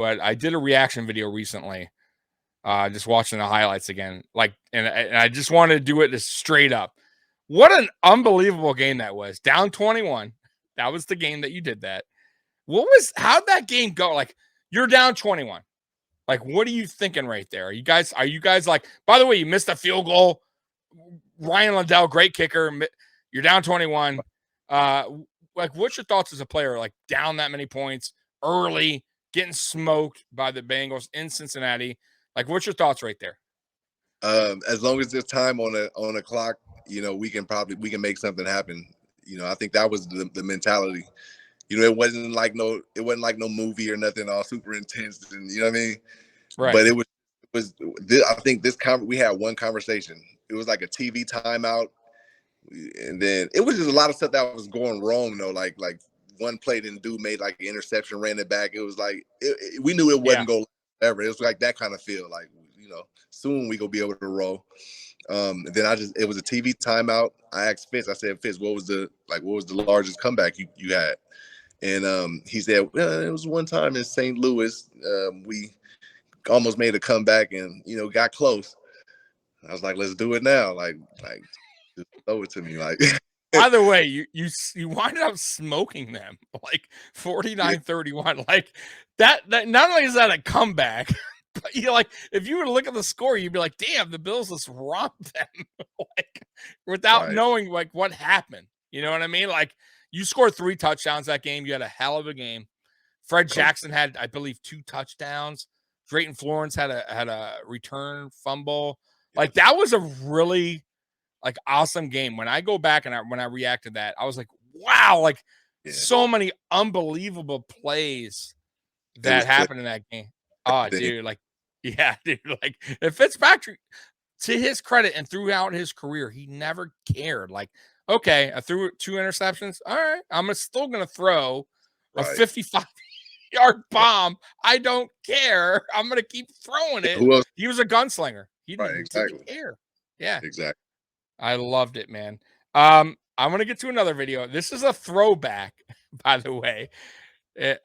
but I did a reaction video recently. Just watching the highlights again, and I just wanted to do it just straight up. What an unbelievable game that was. Down 21. That was the game that you did that. How'd that game go? Like, you're down 21. Like, what are you thinking right there? Are you guys like, by the way, you missed a field goal. Ryan Liddell, great kicker. You're down 21. Like, what's your thoughts as a player? Like, down that many points early, getting smoked by the Bengals in Cincinnati. Like, what's your thoughts right there? As long as there's time on a clock, we can make something happen. I think that was the mentality. It wasn't like no movie or nothing all super intense, and you know what I mean. Right. But it was. I think we had one conversation. It was like a TV timeout, and then it was just a lot of stuff that was going wrong though. Like one play, then dude made like an interception, ran it back. It was like we knew it wasn't going ever. It was like that kind of feel. Like soon we gonna be able to roll. And then it was a TV timeout. I asked Fitz. I said, Fitz, what was the largest comeback you had? And he said, well, it was one time in St. Louis. We almost made a comeback and got close. I was like, let's do it now. Like just throw it to me. Like, by the way, you winded up smoking them like 49-31. Like that not only is that a comeback, but if you were to look at the score, you'd be like, damn, the Bills just romped them like without knowing like what happened. You know what I mean? Like, you scored 3 touchdowns that game. You had a hell of a game. Fred Jackson had, I believe, 2 touchdowns. Drayton Florence had a return fumble. Like, that was a really awesome game. When I go back and when I reacted to that, I was like, wow, like so many unbelievable plays that happened in that game. Oh, dude, like, yeah, dude, like, if Fitzpatrick, to his credit and throughout his career, he never cared. Like, okay, I threw 2 interceptions. All right, I'm still going to throw a 55-yard bomb. I don't care. I'm going to keep throwing it. Who else? He was a gunslinger. He didn't care. Yeah. Exactly. I loved it, man. I'm going to get to another video. This is a throwback, by the way,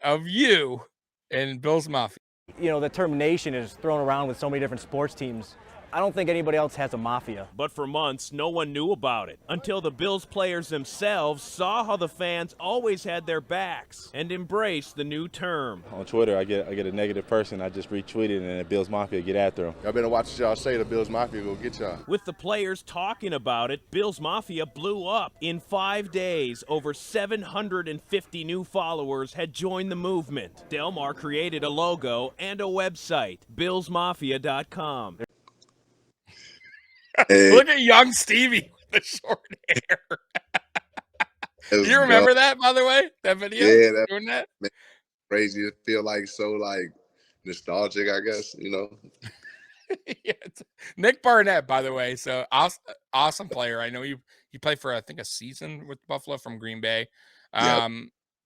of you in Bills Mafia. The term nation is thrown around with so many different sports teams. I don't think anybody else has a mafia. But for months, no one knew about it until the Bills players themselves saw how the fans always had their backs and embraced the new term. On Twitter, I get a negative person. I just retweet it, and the Bills Mafia get after them. Y'all better watch what y'all say. The Bills Mafia go get y'all. With the players talking about it, Bills Mafia blew up. In 5 days, over 750 new followers had joined the movement. Delmar created a logo and a website, BillsMafia.com. Look at young Stevie with the short hair. You remember that, by the way? That video? Yeah, doing that? Crazy. It feel like so like nostalgic, I guess, Yeah, Nick Barnett, by the way. So awesome player. I know he played for, I think, a season with Buffalo from Green Bay.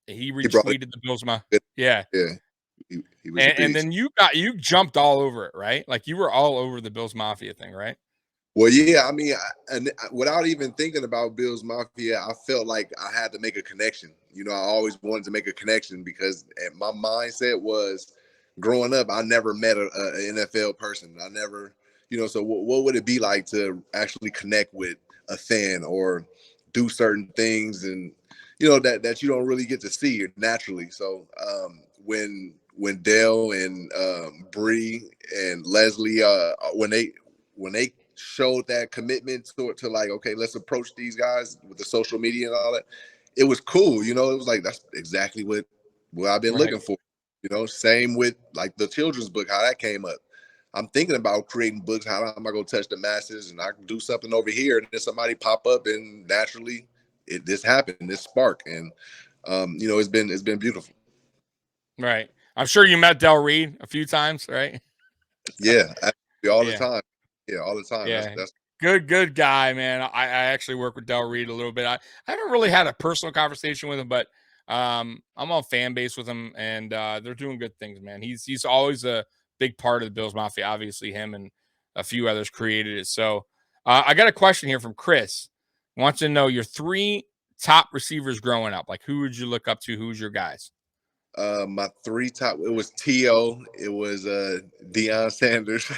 He retweeted the Bills Mafia. Yeah. Yeah. He was and then you jumped all over it, right? Like, you were all over the Bills Mafia thing, right? Well, yeah, I mean, without even thinking about Bills Mafia, I felt like I had to make a connection. I always wanted to make a connection because my mindset was, growing up, I never met an NFL person. I never, so what would it be like to actually connect with a fan or do certain things and, that you don't really get to see naturally. So when Dale and Bree and Leslie, when they showed that commitment to like, okay, let's approach these guys with the social media and all that, it was cool. It was like, that's exactly what I've been looking for. Same with like the children's book, how that came up. I'm thinking about creating books. How am I going to touch the masses? And I can do something over here, and then somebody pop up, and naturally this happened, this spark. And it's been beautiful. Right. I'm sure you met Del Reed a few times, right? Yeah, all the time. Yeah, all the time. Yeah. That's good guy, man. I actually work with Del Reed a little bit. I haven't really had a personal conversation with him, but I'm on fan base with him, and they're doing good things, man. He's always a big part of the Bills Mafia. Obviously, him and a few others created it. So I got a question here from Chris. Wants to know your 3 top receivers growing up. Like, who would you look up to? Who's your guys? My three top, it was T.O., it was Deion Sanders.